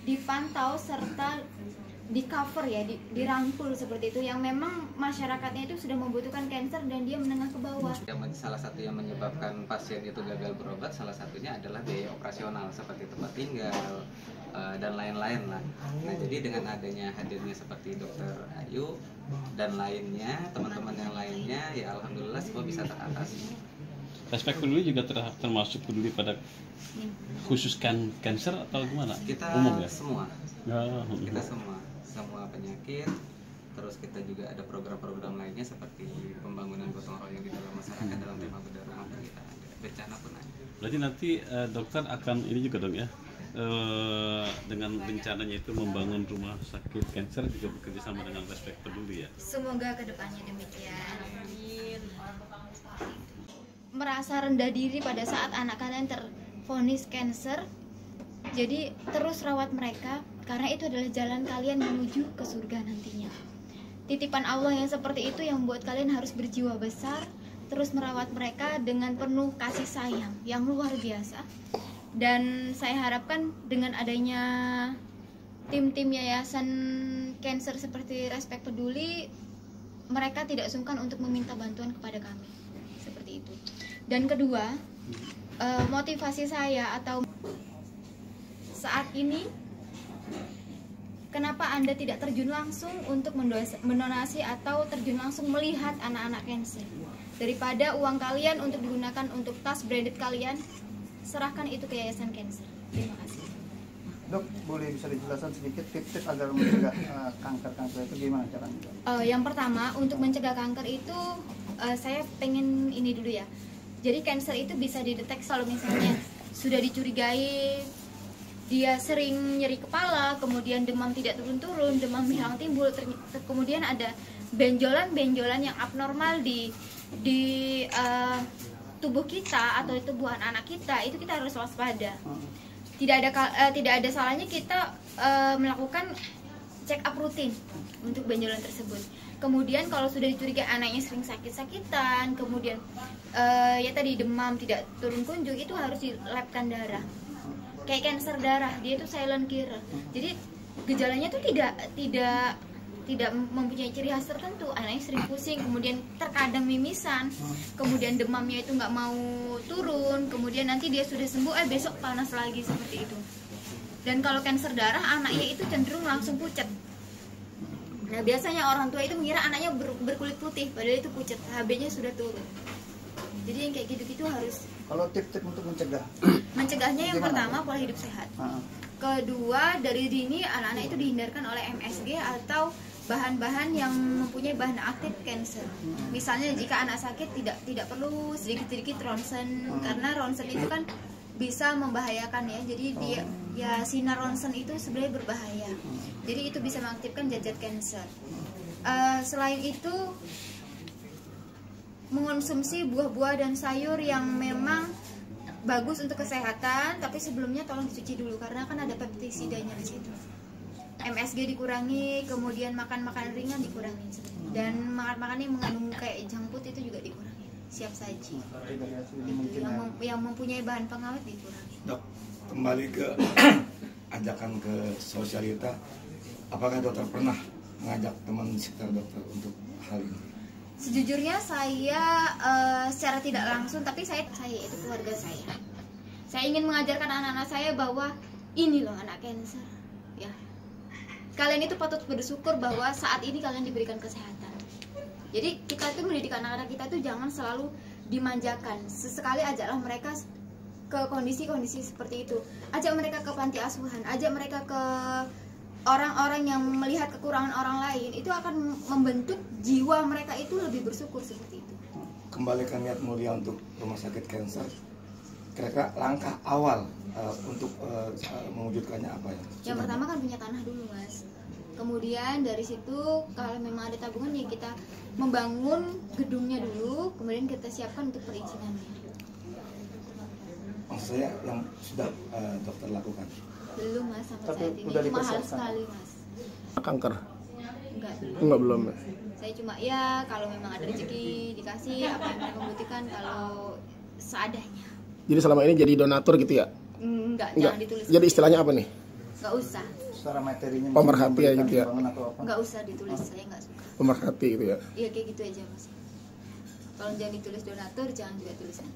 dipantau serta di cover ya, dirangkul seperti itu, yang memang masyarakatnya itu sudah membutuhkan kanker dan dia menengah ke bawah. Salah satu yang menyebabkan pasien itu gagal berobat, salah satunya adalah biaya operasional seperti tempat tinggal dan lain-lain lah. Nah, jadi dengan adanya hadirnya seperti Dokter Ayu dan lainnya, teman-teman yang lainnya, ya alhamdulillah semua bisa teratasi. Respect peduli juga termasuk peduli pada khusus kanker atau gimana? Kita umum ya? Semua. Ya, kita semua penyakit. Terus kita juga ada program-program lainnya seperti pembangunan gotong royong di dalam masyarakat dalam tema bedah rumah pun kita ada, bencana pun ada. Berarti nanti dokter akan ini juga dong ya, dengan rencananya itu membangun rumah sakit kanker juga bekerja sama dengan Respect Peduli ya. Semoga kedepannya demikian. Merasa rendah diri pada saat anak kalian tervonis kanker, jadi terus rawat mereka karena itu adalah jalan kalian menuju ke surga nantinya. Titipan Allah yang seperti itu yang membuat kalian harus berjiwa besar, terus merawat mereka dengan penuh kasih sayang yang luar biasa. Dan saya harapkan dengan adanya tim-tim yayasan kanker seperti Respect Peduli, mereka tidak sungkan untuk meminta bantuan kepada kami. Seperti itu. Dan kedua, motivasi saya atau saat ini, kenapa Anda tidak terjun langsung untuk mendonasi atau terjun langsung melihat anak-anak kanker? Daripada uang kalian untuk digunakan untuk tas branded kalian, serahkan itu ke yayasan kanker. Terima kasih. Dok, boleh bisa dijelaskan sedikit tips-tips agar mencegah kanker itu gimana caranya? Yang pertama, untuk mencegah kanker itu saya pengen ini dulu ya. Jadi kanker itu bisa dideteksi kalau misalnya sudah dicurigai dia sering nyeri kepala, kemudian demam tidak turun-turun, demam hilang timbul, kemudian ada benjolan-benjolan yang abnormal di tubuh kita atau di tubuh anak kita, itu kita harus waspada. Tidak ada salahnya kita melakukan check up rutin untuk benjolan tersebut. Kemudian kalau sudah dicurigai anaknya sering sakit-sakitan, kemudian ya tadi demam tidak turun kunjung, itu harus dilabkan darah. Kayak kanker darah, dia itu silent killer. Jadi gejalanya tuh tidak mempunyai ciri khas tertentu. Anaknya sering pusing, kemudian terkadang mimisan, kemudian demamnya itu nggak mau turun, kemudian nanti dia sudah sembuh, besok panas lagi, seperti itu. Dan kalau kanker darah, anaknya itu cenderung langsung pucat. Nah, biasanya orang tua itu mengira anaknya berkulit putih, padahal itu pucat, HB-nya sudah turun. Jadi yang kayak gitu-gitu harus. Kalau tips-tips untuk mencegah? Mencegahnya yang gimana? pertama pola hidup sehat. Kedua, dari dini anak-anak itu dihindarkan oleh MSG atau bahan-bahan yang mempunyai bahan aktif kanker. Misalnya jika anak sakit tidak perlu sedikit-sedikit ronsen, karena ronsen itu kan bisa membahayakan ya. Jadi dia sinar ronsen itu sebenarnya berbahaya. Jadi itu bisa mengaktifkan zat-zat kanker. Selain itu, mengonsumsi buah-buah dan sayur yang memang bagus untuk kesehatan, tapi sebelumnya tolong dicuci dulu karena kan ada pestisidanya di situ. MSG dikurangi, kemudian makan makanan ringan dikurangi, dan makan yang mengandung kayak junk food itu juga dikurangi. Siap saji. Yang mempunyai bahan pengawet dikurangi. Dok, kembali ke ajakan ke sosialita, apakah dokter pernah mengajak teman sekitar dokter untuk hal ini? Sejujurnya saya secara tidak langsung, tapi saya itu keluarga saya. Saya ingin mengajarkan anak-anak saya bahwa ini loh anak kanker, ya. Kalian itu patut bersyukur bahwa saat ini kalian diberikan kesehatan. Jadi kita tuh mendidik anak-anak kita tuh jangan selalu dimanjakan. Sesekali ajaklah mereka ke kondisi-kondisi seperti itu. Ajak mereka ke panti asuhan, ajak mereka ke orang-orang yang melihat kekurangan orang lain, itu akan membentuk jiwa mereka itu lebih bersyukur seperti itu. Kembalikan niat mulia untuk rumah sakit kanker. Kira-kira langkah awal untuk mewujudkannya apa ya? Yang pertama kan punya tanah dulu, Mas. Kemudian dari situ kalau memang ada tabungan ya kita membangun gedungnya dulu, kemudian kita siapkan untuk perizinannya. Maksud saya yang sudah dokter lakukan? Belum, Mas, sampai Tapi saat ini udah itu mahal dipersiapkan. sekali, Mas. Kanker? Enggak Belum ya? Saya cuma ya kalau memang ada rezeki dikasih apa yang mereka membutuhkan, kalau seadanya. Jadi selama ini jadi donatur gitu ya? Enggak, Enggak. jangan ditulis. Jadi istilahnya apa nih? nggak usah. Secara materinya Pemerhati ya gitu ya. bangun atau apa? Nggak usah ditulis, saya nggak suka. Pemerhati gitu ya. Iya kayak gitu aja mas. Kalau jangan ditulis donatur, jangan juga tulisan.